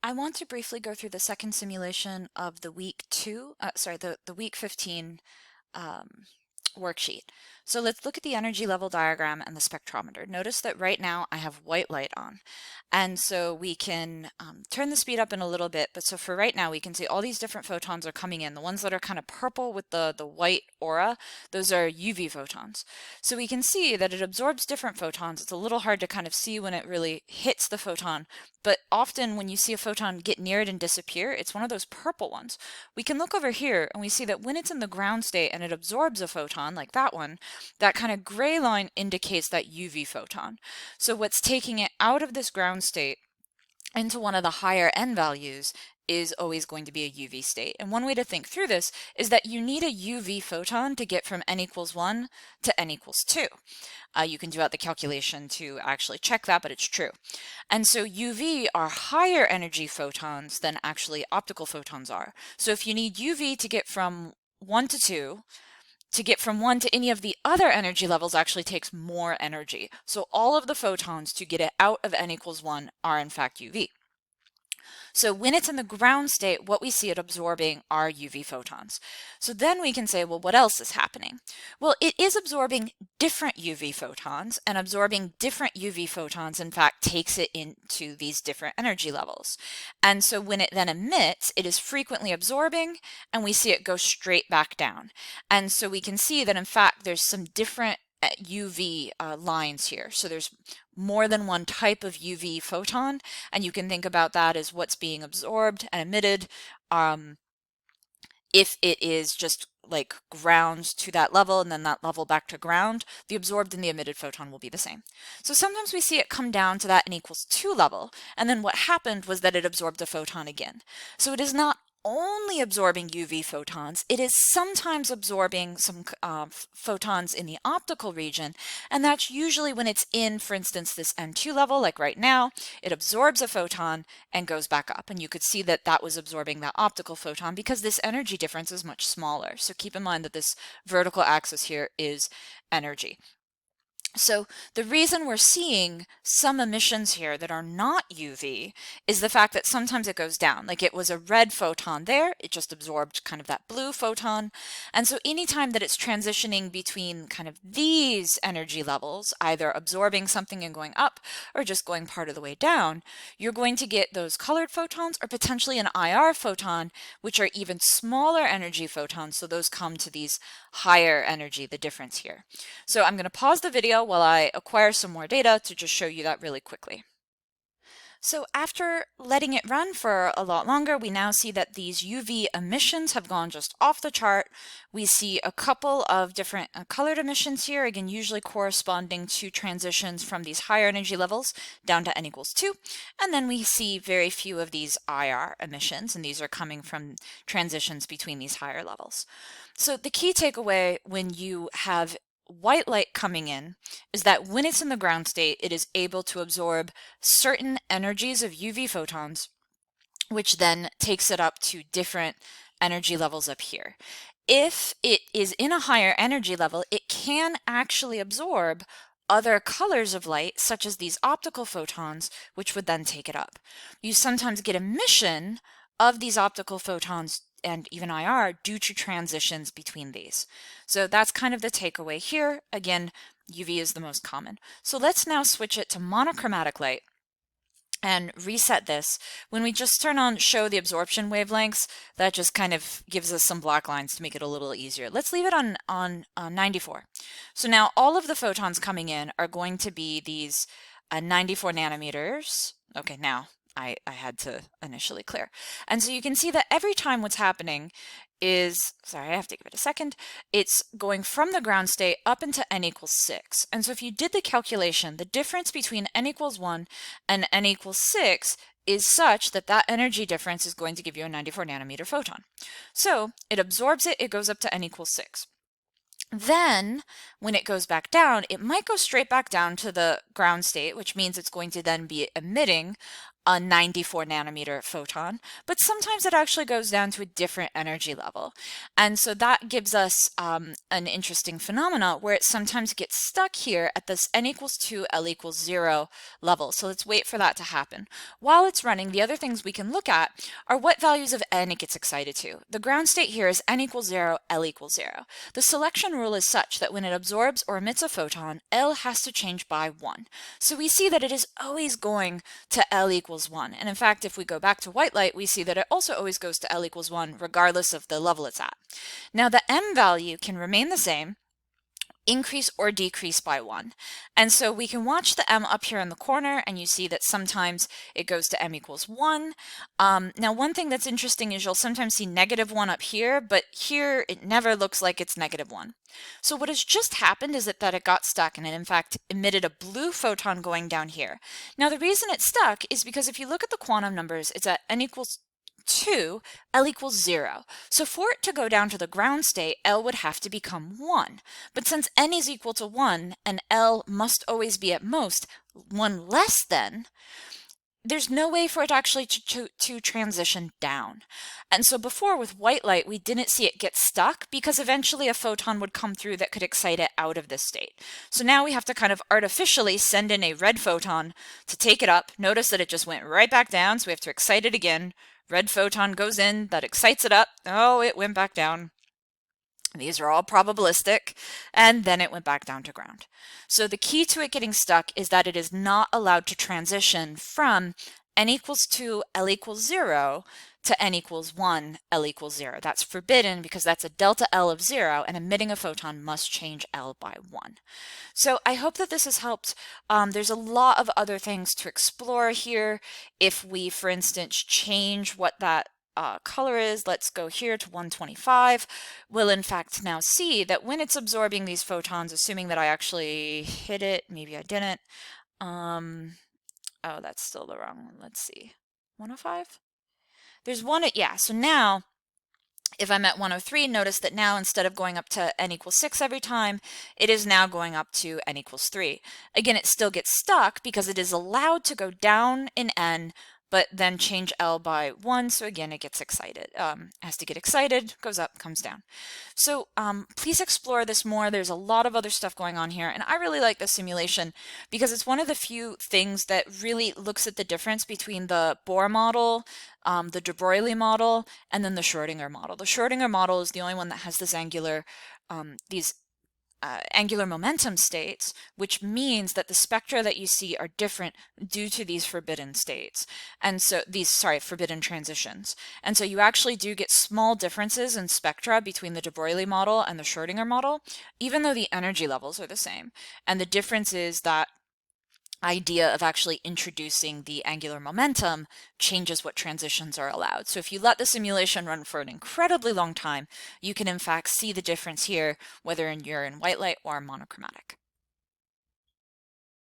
I want to briefly go through the second simulation of the the week 15 um, worksheet. So let's look at the energy level diagram and the spectrometer. Notice that right now I have white light on. And so we can turn the speed up in a little bit, but so for right now we can see all these different photons are coming in. The ones that are kind of purple with the white aura, those are UV photons. So we can see that it absorbs different photons. It's a little hard to kind of see when it really hits the photon, but often when you see a photon get near it and disappear, it's one of those purple ones. We can look over here and we see that when it's in the ground state and it absorbs a photon like that one, that kind of gray line indicates that UV photon. So what's taking it out of this ground state into one of the higher n values is always going to be a UV state. And one way to think through this is that you need a UV photon to get from n equals 1 to n equals 2. You can do out the calculation to actually check that, but it's true. And so UV are higher energy photons than actually optical photons are. So if you need UV to get from 1 to 2, to get from 1 to any of the other energy levels actually takes more energy. So all of the photons to get it out of n equals 1 are in fact UV. So when it's in the ground state, what we see it absorbing are UV photons. So then we can say, well, what else is happening? Well, it is absorbing different UV photons, and absorbing different UV photons, in fact, takes it into these different energy levels. And so when it then emits, it is frequently absorbing, and we see it go straight back down. And so we can see that, in fact, there's some different UV lines here. So there's more than one type of UV photon, and you can think about that as what's being absorbed and emitted. If it is just like ground to that level and then that level back to ground, the absorbed and the emitted photon will be the same. So sometimes we see it come down to that n equals 2 level, and then what happened was that it absorbed a photon again. So it is not only absorbing UV photons, it is sometimes absorbing some photons in the optical region, and that's usually when it's in, for instance, this N2 level, like right now, it absorbs a photon and goes back up. And you could see that that was absorbing that optical photon because this energy difference is much smaller. So keep in mind that this vertical axis here is energy. So the reason we're seeing some emissions here that are not UV is the fact that sometimes it goes down. Like it was a red photon there, it just absorbed kind of that blue photon. And so anytime that it's transitioning between kind of these energy levels, either absorbing something and going up or just going part of the way down, you're going to get those colored photons or potentially an IR photon, which are even smaller energy photons. So those come to these higher energy, the difference here. So I'm going to pause the video while I acquire some more data to just show you that really quickly. So after letting it run for a lot longer, we now see that these UV emissions have gone just off the chart. We see a couple of different colored emissions here, again, usually corresponding to transitions from these higher energy levels down to n equals 2. And then we see very few of these IR emissions, and these are coming from transitions between these higher levels. So the key takeaway when you have white light coming in is that when it's in the ground state, it is able to absorb certain energies of UV photons, which then takes it up to different energy levels up here. If it is in a higher energy level, it can actually absorb other colors of light, such as these optical photons, which would then take it up. You sometimes get emission of these optical photons and even IR due to transitions between these. So that's kind of the takeaway here. Again, UV is the most common. So let's now switch it to monochromatic light and reset this. When we just turn on show the absorption wavelengths, that just kind of gives us some black lines to make it a little easier. Let's leave it on 94. So now all of the photons coming in are going to be these 94 nanometers. Okay, now I had to initially clear. And so you can see that every time what's happening is, sorry, I have to give it a second, it's going from the ground state up into n equals 6. And so if you did the calculation, the difference between n equals 1 and n equals 6 is such that that energy difference is going to give you a 94 nanometer photon. So it absorbs it, it goes up to n equals 6. Then, when it goes back down, it might go straight back down to the ground state, which means it's going to then be emitting a 94 nanometer photon, but sometimes it actually goes down to a different energy level. And so that gives us an interesting phenomena where it sometimes gets stuck here at this n equals 2, L equals 0 level. So let's wait for that to happen. While it's running, the other things we can look at are what values of n it gets excited to. The ground state here is n equals 0, L equals 0. The selection rule is such that when it absorbs or emits a photon, L has to change by 1. So we see that it is always going to L equals 1. And in fact, if we go back to white light, we see that it also always goes to L equals 1 regardless of the level it's at. Now the M value can remain the same, increase or decrease by 1. And so we can watch the M up here in the corner, and you see that sometimes it goes to M equals 1. Now one thing that's interesting is you'll sometimes see -1 up here, but here it never looks like it's -1. So what has just happened is that it got stuck, and it in fact emitted a blue photon going down here. Now the reason it's stuck is because if you look at the quantum numbers, it's at n equals 2, L equals 0. So for it to go down to the ground state, L would have to become 1. But since n is equal to 1 and L must always be at most 1 less than, there's no way for it actually to transition down. And so before with white light, we didn't see it get stuck because eventually a photon would come through that could excite it out of this state. So now we have to kind of artificially send in a red photon to take it up. Notice that it just went right back down, so we have to excite it again. Red photon goes in, that excites it up. Oh, it went back down. These are all probabilistic, and then it went back down to ground. So the key to it getting stuck is that it is not allowed to transition from n equals 2, L equals 0 to n equals 1, L equals 0. That's forbidden because that's a delta L of 0, and emitting a photon must change L by 1. So I hope that this has helped. There's a lot of other things to explore here. If we, for instance, change what that color is, let's go here to 125, we'll in fact now see that when it's absorbing these photons, assuming that I actually hit it, maybe I didn't. Oh, that's still the wrong one. Let's see. 105? There's one, yeah, so now if I'm at 103, notice that now instead of going up to n equals 6 every time, it is now going up to n equals 3. Again, it still gets stuck because it is allowed to go down in n, but then change L by 1. So again, it gets excited. Has to get excited, goes up, comes down. So please explore this more. There's a lot of other stuff going on here. And I really like the simulation because it's one of the few things that really looks at the difference between the Bohr model, the de Broglie model, and then the Schrödinger model. The Schrödinger model is the only one that has this angular, angular momentum states, which means that the spectra that you see are different due to these forbidden states. And so forbidden transitions. And so you actually do get small differences in spectra between the de Broglie model and the Schrödinger model, even though the energy levels are the same. And the difference is that idea of actually introducing the angular momentum changes what transitions are allowed. So if you let the simulation run for an incredibly long time, you can in fact see the difference here, whether you're in white light or monochromatic.